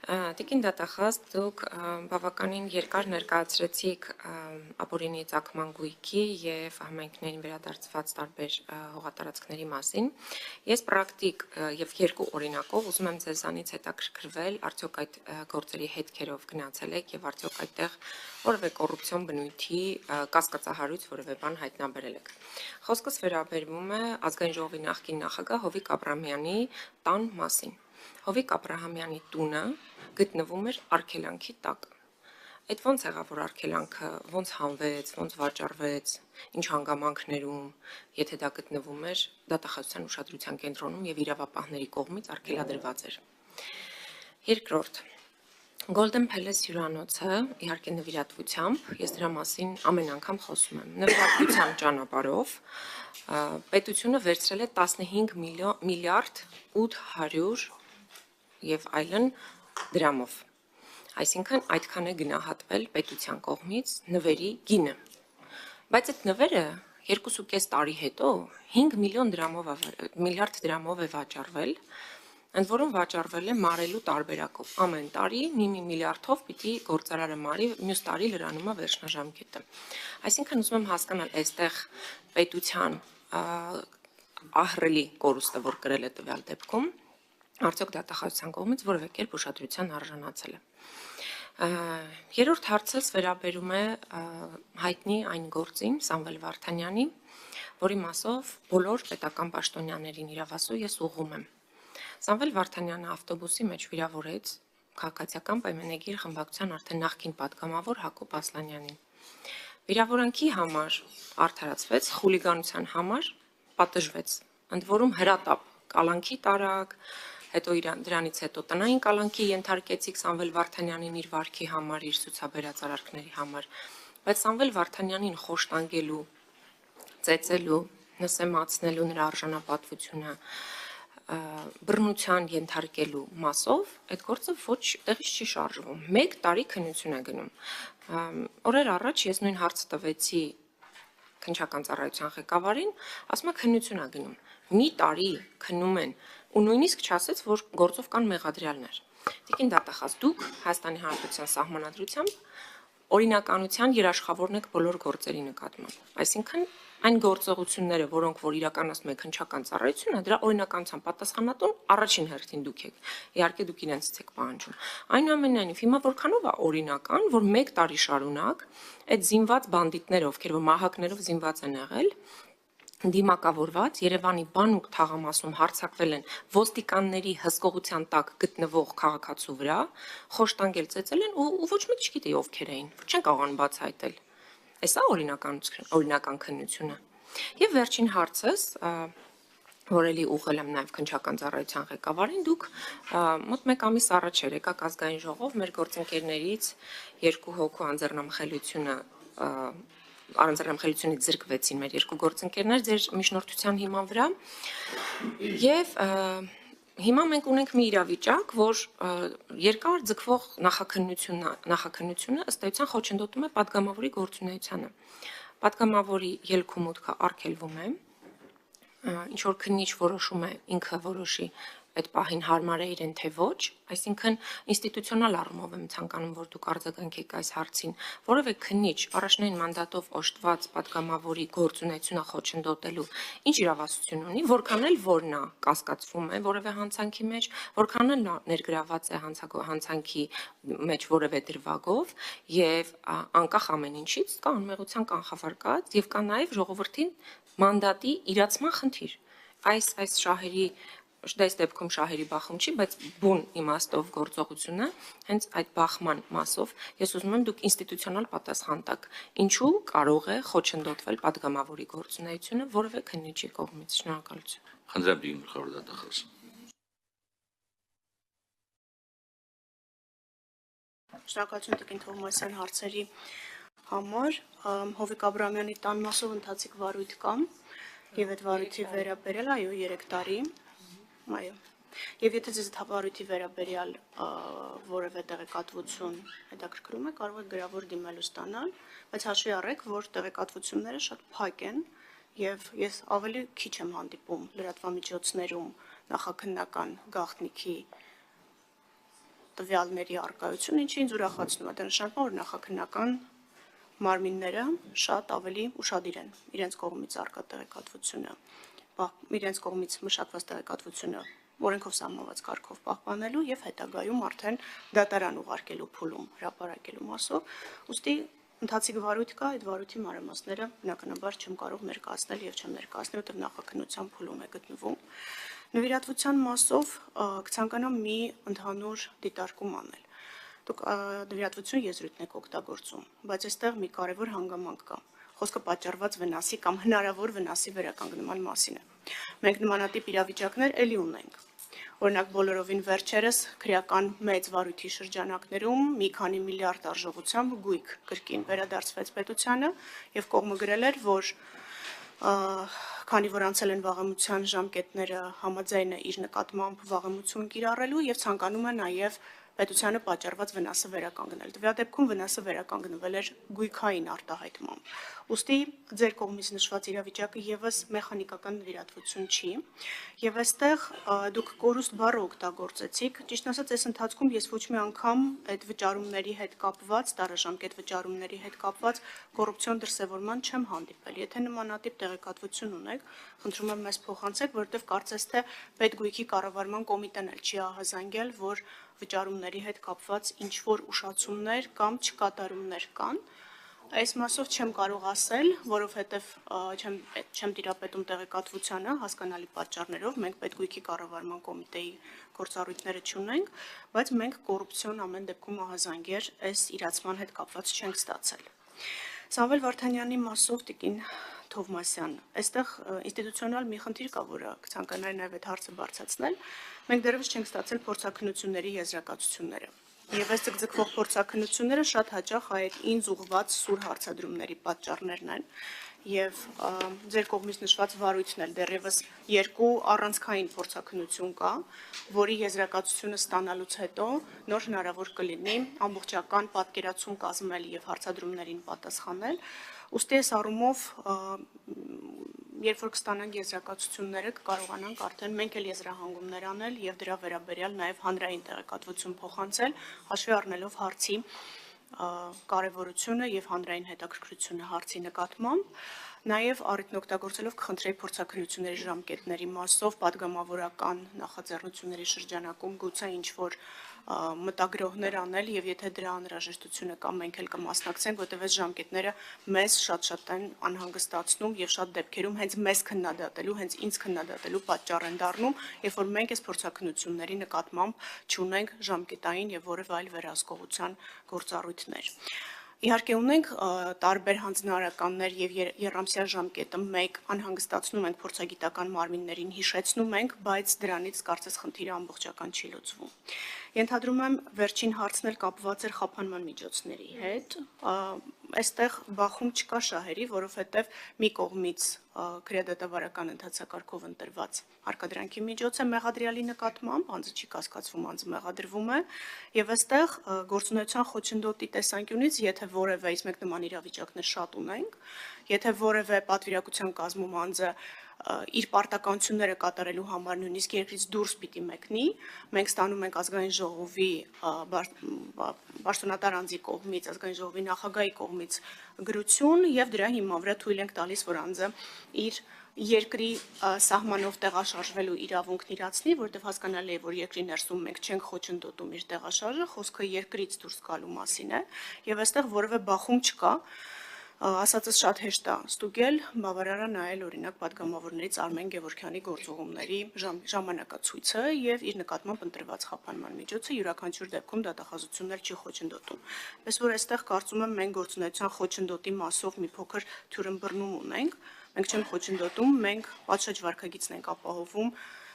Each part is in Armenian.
Տիկին դատախազ, դուք բավականին երկար ներկայացրեցիք ապօրինի ծագման գույքի եւ համայնքներին վերադարձված տարբեր հողատարածքների մասին։ Ես պրակտիկ եւ երկու օրինակով ուզում եմ ձեզանից հետաքրքրվել, արդյոք այդ գործերի հետքերով գնացել եք եւ արդյոք այդտեղ որևէ կոռուպցիոն բնույթի կասկածահարույց որևէ բան հայտնաբերել եք։ Խոսքս վերաբերվում է ազգային ժողովի նախկին նախագահ Հովիկ Աբրահամյանի տան մասին։ Հովիկ Աբրահամյանի տունը գտնվում էր արգելանքի տակ։ Այդ ոնց եղավ, որ արգելանքը ոնց հանվեց, ոնց վաճառվեց, ինչ հանգամանքներում, եթե դա գտնվում էր դատախազության ուշադրության կենտրոնում եւ իրավապահների կողմից արգելադրված էր։ Երկրորդ, Golden Palace հյուրանոցը, իհարկե նվիրատվությամբ, ես դրա մասին ամեն անգամ խոսում եմ, նվիրատվության ճանապարհով պետությունը վերցրել է 15 միլիարդ 800 եւ այլն դրամով։ Այսինքն այդքան է գնահատվել պետության կողմից նվերի գինը։ Բայց այդ նվերը 2.5 տարի հետո 5 միլիարդ դրամով է վաճառվել, ընդ որում վաճառվել է մարելու տարբերակով։ Ամեն տարի մի միլիարդով պիտի գործարարը մարի, մյուս տարի լրանում է վերջնաժամկետը։ Այսինքն ուզում եմ հասկանալ, այստեղ պետության ահռելի կորուստը, որ կրել է տվյալ դեպքում, արդյոք դատախազության կողմից որևէ կերպ ուշադրության արժանացել է։ Երրորդ հարցս վերաբերում է հայտնի այն գործին Սամվել Վարդանյանի, որի մասով բոլոր պետական պաշտոնյաներին իրավասու ես ուղղում եմ։ Սամվել Վարդանյանը ավտոբուսի մեջ վիրավորեց քաղաքացիական պայմանագիր խմբակցության արդեն նախկին պատգամավոր Հակոբ Ասլանյանին։ Վիրավորանքի համար արդարացվեց, խուլիգանության համար պատժվեց, ընդ որում հրատապ, կալանքի տարակ, հետո դրանից հետո տնային կալանքի ենթարկեցիք Սամվել Վարդանյանին իր վարքի համար, իր ցուցաբերած արարքների համար, բայց Սամվել Վարդանյանին խոշտանգելու, ծեծելու, նսեմացնելու նրա արժանապատվությունը, բռնության ենթարկելու մասով այդ գործը ոչ տեղից չի շարժվում։ 1 տարի քննություն է գնում։ Օրեր առաջ ես նույն հարցը տվեցի քննչական ծառայության ղեկավարին, ասում է քննություն է գնում։ Մի տարի քննում են ու նույնիսկ չասեց, որ գործով կան մեղադրյալներ։ Տիկին դատախազ, դուք Հայաստանի Հանրապետության սահմանադրությամբ օրինականության երաշխավորն եք բոլոր գործերի նկատմամբ։ Այսինքն այն գործողությունները, որոնք որ իրականացնում է քննչական ծառայությունը, դրա օրինականության պատասխանատուն առաջին հերթին դուք եք։ Իհարկե դուք իրենցից եք պահանջում։ Այնուամենայնիվ, հիմա որքանով է օրինական, որ 1 տարի շարունակ այդ զինված բանդիտները, ովքեր որ մահակներով զինված են եղել, դիմակավորված Երևանի բանուկ թաղամասում հարձակվել են ոստիկանների հսկողության տակ գտնվող քաղաքացու վրա, խոշտանգել ծեծել են ու ոչ մեկ չգիտի ովքեր էին, չեն կարողանում բացահայտել։ Էսա օրինական քննությունը։ Եվ վերջին հարցս, որ էլի ուղղել եմ նաև քննչական ծառայության ղեկավարին, դուք մոտ 1 ամիս առաջ եկաք ազգային ժողով մեր գործընկերներից 2 հոգու անձեռնամխելիությունից զրկվեցին մեր 2 գործընկերներ ձեր միջնորդության հիման վրա եւ հիմա մենք ունենք մի իրավիճակ, որ երկար ձգվող նախաքննությունը ըստ էության խոչընդոտում է падգամավորի գործունեությանը։ Падգամավորի ելք ու մուտքը արգելվում է, ինչ որ քննիչ որոշում է ինքը որոշի այդ պահին հարմար է իրեն թե ոչ, այսինքն ինստիտուցիոնալ առումով եմ ցանկանում, որ դուք արձագանքեք այս հարցին, որևէ քննիչ առաջնային մանդատով օժտված падգամավորի գործունեությունը խոչընդոտելու ինչ իրավասություն ունի, որքան էլ որ նա կասկածվում է որևէ հանցանքի մեջ, որքան էլ նա ներգրաված է հանցանքի մեջ որևէ դրվագով եւ անկախ ամեն ինչից կա անմեղության կանխավարկած եւ կա նաեւ ժողովրդին մանդատի իրացման խնդիր։ Այս շահերի Այս դեպքում շահերի բախում չի, բայց բուն իմաստով գործողությունը հենց այդ բախման մասով ես ուզում եմ դուք ինստիտուցիոնալ պատասխան տաք, ինչու կարող է խոչընդոտվել падգամավորի գործունեությունը որևէ քննիչի կողմից։ Շնորհակալություն։ Խնդրեմ դին գլխավոր դատախազ։ Շնորհակալություն տիկին Թովմասյան հարցերի համար։ Հովիկ Աբրահամյանի տան մասով ընթացիկ վարույթ կամ եւ այդ վարույթի վերաբերել այո 3 տարի։ Այո։ Եվ եթե ձեզ թավարույթի վերաբերյալ որևէ տեղեկատվություն հետաքրքրում է, կարող եք գրավոր դիմելու ստանալ, բայց հաշվի առեք, որ տեղեկատվությունները շատ փակ են եւ ես ավելի քիչ եմ հանդիպում լրատվամիջոցներում նախաքննական գաղտնիքի տվյալների առկայություն, ինչը ինձ ուրախացնում է, դա նշանակում է, որ նախաքննական մարմինները շատ ավելի ուշադիր են իրենց կողմից առկա տեղեկատվությունը, իրենց կողմից մշակված տեղեկատվությունը օրենքով սահմանված կարգով պահպանելու եւ հետագայում արդեն դատարան ուղարկելու փուլում հրապարակելու մասով, ուստի ընթացիկ վարույթ կա, այդ վարույթի մանրամասները բնականաբար չեմ կարող ներկայացնել եւ չեմ ներկայացնի, որտեղ նախաքննության փուլում է գտնվում։ Նվիրատվության մասով կցանկանամ մի ընդհանուր դիտարկում անել։ Դուք նվիրատվություն եզրույթն եք օգտագործում, բայց այստեղ մի կարևոր հանգամանք կա։ Խոսքը պատճառված վնասի կամ հնարավոր վնասի վերականգնման մասին է։ Մենք նմանատիպ իրավիճակներ ելի ունենք։ Օրինակ բոլորովին վերջերս քրեական մեծ վարույթի շրջանակներում մի քանի միլիարդ արժողությամբ գույք կրկին վերադարձվեց պետությանը եւ կողմը գրել էր, որ քանի որ անցել են վաղեմության ժամկետները համաձայն է իր նկատմամբ վաղեմություն կիրառելու եւ ցանկանում է նաեւ պետությանը պատճառված վնասը վերականգնել։ Դրա դեպքում վնասը վերականգնվել էր գույքային արտահայտմամբ։ Ուստի ձեր կողմից նշված իրավիճակը եւս մեխանիկական նվիրատվություն չի, եւ այստեղ դուք կորուստ բառը օգտագործեցիք։ Ճիշտ ասած, այս ընթացքում ես ոչ մի անգամ այդ վճարումների հետ կապված, տարաժամկետ վճարումների հետ կապված կոռուպցիոն դրսևորման չեմ հանդիպել։ Եթե նմանատիպ տեղեկատվություն ունեք, խնդրում եմ մեզ փոխանցեք, որովհետեւ կարծես թե պետգույքի կառավարման կոմիտեն էլ չի ահազանգել, որ վճարումների հետ կապված ինչ որ ուշացումներ կամ չկատարումներ կան։ Այս մասով չեմ կարող ասել, որովհետև չեմ տիրապետում տեղեկատվությանը հասկանալի պատճառներով, մենք պետգույքի կառավարման կոմիտեի գործառույթները չունենք, բայց մենք կոռուպցիոն ամեն դեպքում ահազանգեր այս իրացման հետ կապված չենք ստացել։ Սամվել Վարդանյանի մասով տիկին Թովմասյան, այստեղ ինստիտուցիոնալ մի խնդիր կա, որը կցանկանայի նաև այդ հարցը բարձրացնել։ Մենք դեռևս չենք ստացել փորձաքննությունների եզրակացությունները։ Եվ այս ձգձգվող փորձաքննությունները շատ հաճախ այդ ինձ ուղղված սուր հարցադրումների պատճառներն են։ Եվ ձեր կողմից նշված վարույթն էլ դեռևս երկու առանցքային փորձաքննություն կա, որի եզրակացությունը ստանալուց հետո նոր հնարավոր կլինի ամբողջական պատկերացում կազմել եւ հարցադրումներին պատասխանել։ Ուստի այս առումով երբ որ կստանանք եզրակացությունները, կկարողանանք արդեն մենք էլ եզրահանգումներ անել եւ դրա վերաբերյալ նաեւ հանրային տեղեկատվություն փոխանցել, հաշվի առնելով հարցի կարևորությունը եւ հանրային հետաքրքրությունը հարցի նկատմամբ, նաեւ առիթն օգտագործելով կխնդրեի փորձաքննությունների ժամկետների մասով падգամավորական նախաձեռնությունների շրջանակում գուցե ինչ որ մտագրոհներ անել եւ եթե դրա անհրաժեշտությունը կա մենք էլ կմասնակցենք, որտեղ այս ժամկետները մեզ շատ են անհանգստացնում եւ շատ դեպքերում հենց մեզ քննադատելու, հենց ինձ քննադատելու պատճառ են դառնում, երբ որ մենք այս փորձաքննությունների նկատմամբ չունենք ժամկետային եւ որևէ այլ վերահսկողության գործառույթներ։ Իհարկե ունենք տարբեր հանձնարարականներ եւ երամսյա ժամկետը մեկ անհանգստացնում ենք փորձագիտական մարմիններին հիշեցնում ենք, բայց դրանից կարծես խնդիրը ամբողջական չի լուծվում։ Ենթադրում եմ վերջին հարցն էլ կապված էր խափանման միջոցների հետ։ Այստեղ բախում չկա շահերի, որովհետև մի կողմից քրեադատավարական ընթացակարգով ընտրված հարկադրանքի միջոց է մեղադրյալի նկատմամբ, անձը չի կասկածվում, անձը մեղադրվում է, եւ այստեղ գործունեության խոչընդոտի տեսանկյունից, եթե որևէ, իսկ մենք նման իրավիճակներ շատ ունենք, եթե որևէ պատվիրակության կազմում անձը իր պարտականությունները կատարելու համար նույնիսկ երկրից դուրս պիտի մեկնի, մենք ստանում ենք ազգային ժողովի պաշտոնատար անձի կողմից, ազգային ժողովի նախագահի կողմից գրություն եւ դրա հիման վրա թույլ ենք տալիս, որ անձը իր երկրի սահմանով տեղաշարժվելու իրավունքն իրացնի, որտեղ հասկանալի է, որ երկրի ներսում մենք չենք խոչընդոտում իր տեղաշարժը, խոսքը երկրից դուրս գալու մասին է, եւ այստեղ որևէ բախում չկա։ Ասածս շատ հեշտ է ստուգել, բավարար է նայել օրինակ падգամավորներից Արմեն Գևորգյանի գործողումների ժամանակացույցը եւ իր նկատմամբ ընտրված խափանման միջոցը յուրաքանչյուր դեպքում դատախազություններ չի խոչընդոտում։ Պես որ այստեղ կարծում եմ մենք գործունեության խոչընդոտի մասով մի փոքր թյուրըմբռնում ունենք, մենք չենք խոչընդոտում, մենք պատշաճ վարքագիծն ենք ապահովում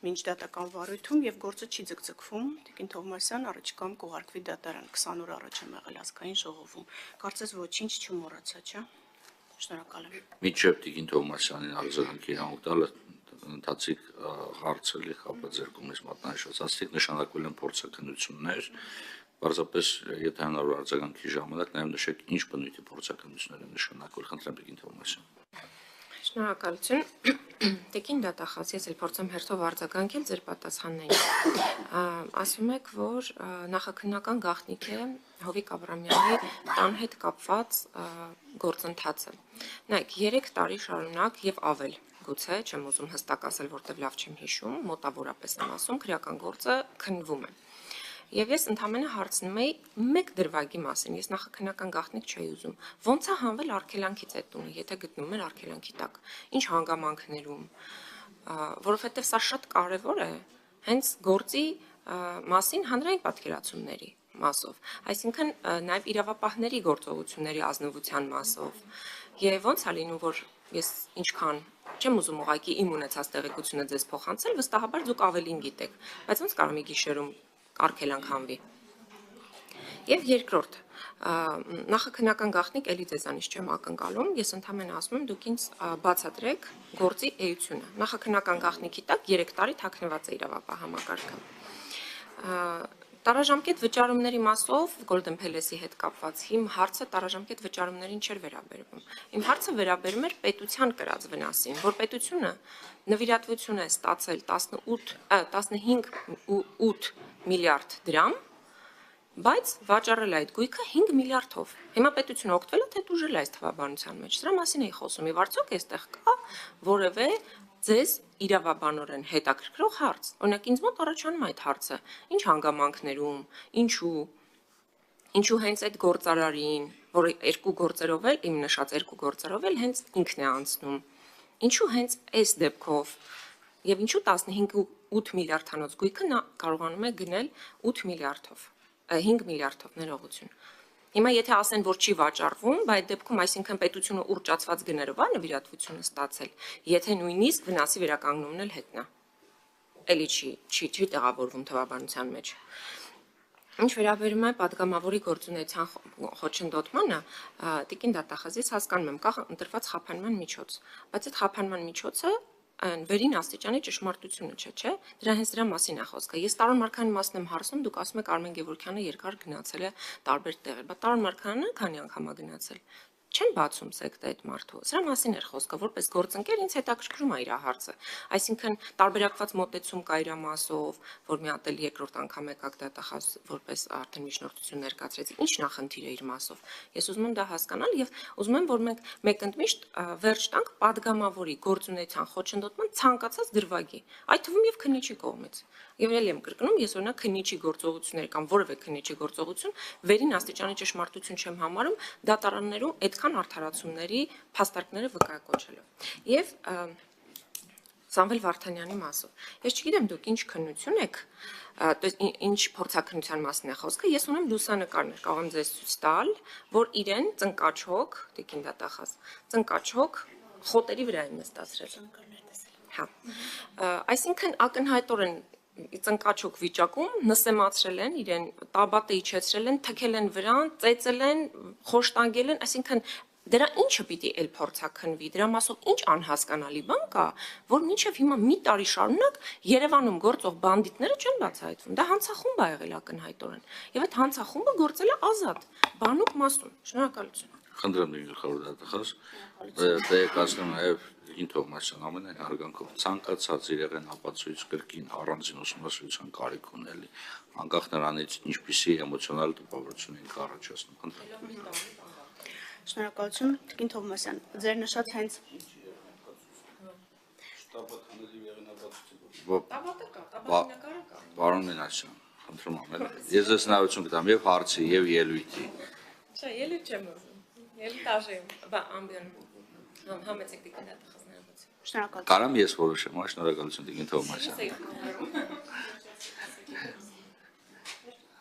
մինչ դատական վարույթում եւ գործը չի ձգձգվում, Տիկին Թովմասյան առաջիկայում կուղարկվի դատարան 20 օր առաջ եմ եղել ազգային ժողովում։ Կարծես ոչինչ չմոռացա, չէ՞։ Շնորհակալ եմ։ Միջև Տիկին Թովմասյանին արձագանքի իրավունք տալը ընթացիկ հարցը կապված ձեր կողմից մատնանշած աստիկ նշանակվել են փորձաքննություններ, պարզապես եթե հնարավոր արձագանքի ժամանակ նաեւ նշեք ինչ բնույթի փորձաքննություններ են նշանակվել, խնդրեմ Տիկին Թովմասյան։ Շնորհակալություն։ Տեկին դատախազ, ես էլ փորձեմ հերթով արձագանքել ձեր պատասխաններին։ Ասում եք, որ նախաքննական գաղտնիք է Հովիկ Աբրամյանի տան հետ կապված գործընթացը։ Նայեք, 3 տարի շարունակ եւ ավել, գուցե, չեմ ուզում հստակ ասել, որտեվ լավ չեմ հիշում, մոտավորապես եմ ասում, քրեական գործը քննվում է։ Եվ ես ընդհանրապես հարցնում էի մեկ դրվագի մասին, ես նախաքննական գաղտնիք չէի ուզում։ Ոնց է հանվել արգելանքից այդ տունը, եթե գտնվում էր արգելանքի տակ։ Ինչ հանգամանքներում, որովհետև սա շատ կարևոր է հենց գործի մասին հանրային պատկերացումների մասով, այսինքն նաև իրավապահների գործողությունների ազնվության մասով։ Եվ ոնց է լինում, որ ես ինչքան չեմ ուզում ուղղակի իմ ունեցած տեղեկությունը ձեզ փոխանցել, վստահաբար դուք ավելին գիտեք, բայց ոնց կարող եմ գիշերում արգելանք հանվի։ Եվ երկրորդ, նախաքննական գաղտնիք էլի ձեզանից չեմ ակնկալում, ես ընդհանրապես ասում եմ դուք ինձ բացատրեք գործի էությունը։ Նախաքննական գաղտնիքի տակ 3 տարի թաքնված է իրավապահ համակարգը։ Տարաժամկետ վճարումների մասով Golden Palace-ի հետ կապված իմ հարցը տարաժամկետ վճարումներին չէր վերաբերվում։ Իմ հարցը վերաբերում էր պետության կրած վնասին, որ պետությունը նվիրատվություն է ստացել 15.8 միլիարդ դրամ, բայց վաճառել այդ գույքը 5 միլիարդով։ Հիմա պետությունը օգտվել է թե դուժել այս թվաբանության մեջ։ Սրա մասին էի խոսում։ Եվ արդյոք այստեղ կա որևէ ձեզ իրավաբանորեն հետաքրքրող հարց։ Օրինակ ինձ մոտ առաջանում այդ հարցը. ինչ հանգամանքներում, ինչու հենց այդ գործարարին, որը 2 գործերով էլ, իմ նշած 2 գործերով էլ հենց ինքն է անցնում։ Ինչու հենց այս դեպքով եւ ինչու 15.8 միլիարդանոց գույքը նա կարողանում է գնել 8 միլիարդով, 5 միլիարդով ներողություն։ Հիմա եթե ասեն, որ չի վաճառվում, բայց դեպքում այսինքն պետությունը ուռճացված գներով է նվիրատվությունը ստացել, եթե նույնիսկ վնասի վերականգնումն էլ հետնա։ Էլի չի տեղավորվում թվաբանության մեջ։ Ինչ վերաբերում է падգամավորի գործունեության խոչընդոտմանը, տիկին դատախազ, ես հասկանում եմ, կա ընտրված խափանման միջոց, բայց այդ խափանման միջոցը վերին աստիճանի ճշմարտությունը չէ, դրա հենց դրա մասին է խոսքը։ Ես Տարոն Մարգարյանի մասն եմ հարցնում, դուք ասում եք Արմեն Գևորգյանը երկար գնացել է տարբեր տեղեր, բայց Տարոն Մարգարյանը քանի անգամ է գնացել։ Չեն բացում սեկտը այդ մարդու։ Սրա մասին էր խոսքը, որպես գործընկեր ինձ հետաքրքրում է իր հարցը։ Այսինքն տարբերակված մոտեցում կա իր մասով, որ մի հատ էլ երկրորդ անգամ եկակ դատախազ որպես արդեն միջնորդություն ներկայացրեցի։ Ինչ նախնդիր է իր մասով։ Ես ուզում եմ դա հասկանալ եւ ուզում եմ, որ մենք մեկընդմիշտ վերջ տանք падգամավորի գործունեության խոչընդոտման ցանկացած դրվագի, այդ թվում եւ քննիչի կողմից։ Եվ ելի եմ կրկնում, ես օրինակ քննիչի գործողություններ կամ որևէ քննիչի գործողություն վերին աստիճանի ճշմարտություն չեմ համարում դատարաններում այդքան արդարացումների փաստարկները վկայակոչելով։ Եվ Սամվել Վարդանյանի մասով։ Ես չգիտեմ դուք ինչ քննություն եք, ինչ փորձաքննության մասին է խոսքը, ես ունեմ լուսանկարներ, կարող եմ ձեզ ցույց տալ, որ իրեն ծնկաչոք, տիկին դատախազ, ծնկաչոք խոտերի վրա են նստացրել։ Հա։ Այսինքն ակնհայտորեն ծնկաչոք վիճակում նսեմացրել են իրեն, տաբատը իջեցրել են, թքել են վրան, ծեծել են, խոշտանգել են, այսինքն դրա ինչը պիտի էլ փորձաքննվի, դրա մասով ինչ անհասկանալի բան կա, որ մինչև հիմա մի տարի շարունակ Երևանում գործող բանդիտները չեն բացահայտվում։ Դա հանցախումբ է եղել ակնհայտորեն։ Եվ այդ հանցախումբը գործել է ազատ, բանուկ մասում։ Շնորհակալություն։ Խնդրեմ գլխավոր դատախազ, տեղեկացնում նաև Տիկին Թովմասյան ամենայն հարգանքով ցանկացած իրեղեն ապացույց կրկին առանձին ուսումնասիրության կարիք ունելի, անկախ նրանից ինչպիսի էմոցիոնալ տպավորություն ենք առաջացնում։ Խնդրեմ։ Շնորհակալություն, Տիկին Թովմասյան, ձեր նշած հենց Պարոն Մինասյան, խնդրում եմ, ես ձեզ հնարավորություն կտամ եւ հարցի եւ ելույթի։ Չէ, ելույթ չեմ ուզում։ Ելույթ աժեմ, ամբիան համեցեք տիկին դատախազները։ Շնորհակալություն։ Կարամ ես որոշեմ, շնորհակալություն Տիկին Թովմասյան։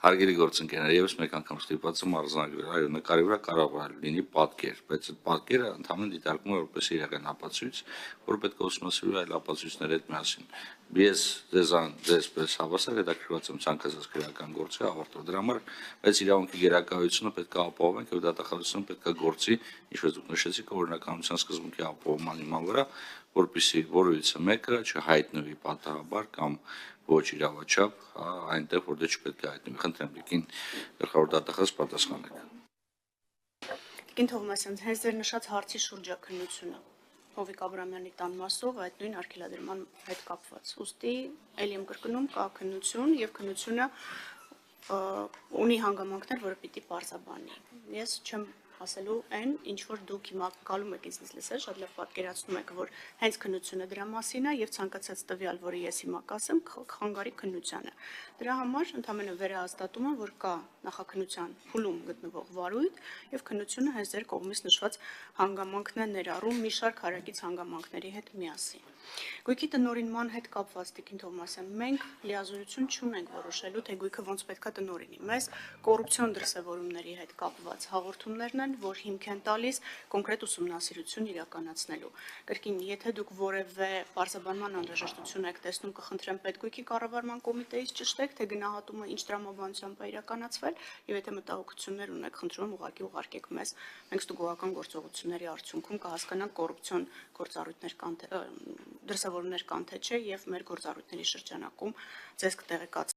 Հարգելի գործընկերներ, եւս մեկ անգամ ստիպված եմ արձանագրել, այո, նկարի վրա կարող է լինի պատկեր, բայց այդ պատկերը ընդհանրապես դիտարկվում է որպես իրական ապացույց, որ պետք է ուսումնասիրել այլ ապացույցների հետ միասին։ Ես ձեզ հավասար հետաքրքրված եմ ցանկացած քրեական գործի ավարտով։ Դրա համար բայց իրավունքի գերակայությունը պետք է ապահովենք եւ դատախազությունը պետք է գործի, ինչպես դուք նշեցիք, օրինականության սկզբունքի ապահովման հիման վրա, որպեսզի որևիցե մեկը չհայտնվի պատահաբար կամ ոչ իրավաչափ, այնտեղ որտեղ չպետք է հայտնվի։ Խնդրեմ Տիկին գլխավոր դատախազ պատասխանեք։ Տիկին Թովմասյան, հենց ձեր նշած հարցի շուրջ է քննությունը։ Հովիկ Աբրամյանի տան մասով այդ նույն արգելադրման հետ կապված։ Ուստի ելի եմ կրկնում կա քննություն եւ քննությունը ունի հանգամանքներ, որը պիտի պարզաբանի։ Ես չեմ ասելու այն, ինչ որ դուք հիմա գալու եք ինձ լսել, շատ լավ պատկերացնում եք, որ հենց քննությունը դրա մասին է եւ ցանկացած տվյալ, որը ես հիմա կասեմ, խանգարի քննությանը։ Դրա համար ընդհանրապես վերահաստատում եմ, որ կա նախաքննության փուլում գտնվող վարույթ եւ քննությունը հենց ձեր կողմից նշված հանգամանքն է ներառում մի շարք հարակից հանգամանքների հետ միասին։ Գույքի տնօրինման հետ կապված Տիկին Թովմասյան, մենք լիազորություն չունենք որոշելու, թե գույքը ոնց պետքա տնօրինի։ Մեզ կոռուպցիոն դրսևորումների հետ կապված հաղորդումներն են, որ հիմք են տալիս կոնկրետ ուսումնասիրություն իրականացնելու։ Կրկին, եթե դուք որևէ պարզաբանման անհրաժեշտություն եք տեսնում, կխնդրեմ Պետգույքի կառավարման կոմիտեից ճշտեք, թե գնահատումը ինչ տրամաբանությամբ է իրականացվել, եւ եթե մտահոգություններ ունեք, խնդրում եմ ուղղակի ուղարկեք մեզ։ Մենք ստուգողական գործողությունների արդյունքում կհասկանանք կոռուպցիոն գործառույթներ կան թե դրսևորումներ կան թե չէ, եւ մեր գործառույթների շրջանակում ձեզ կտեղեկացնենք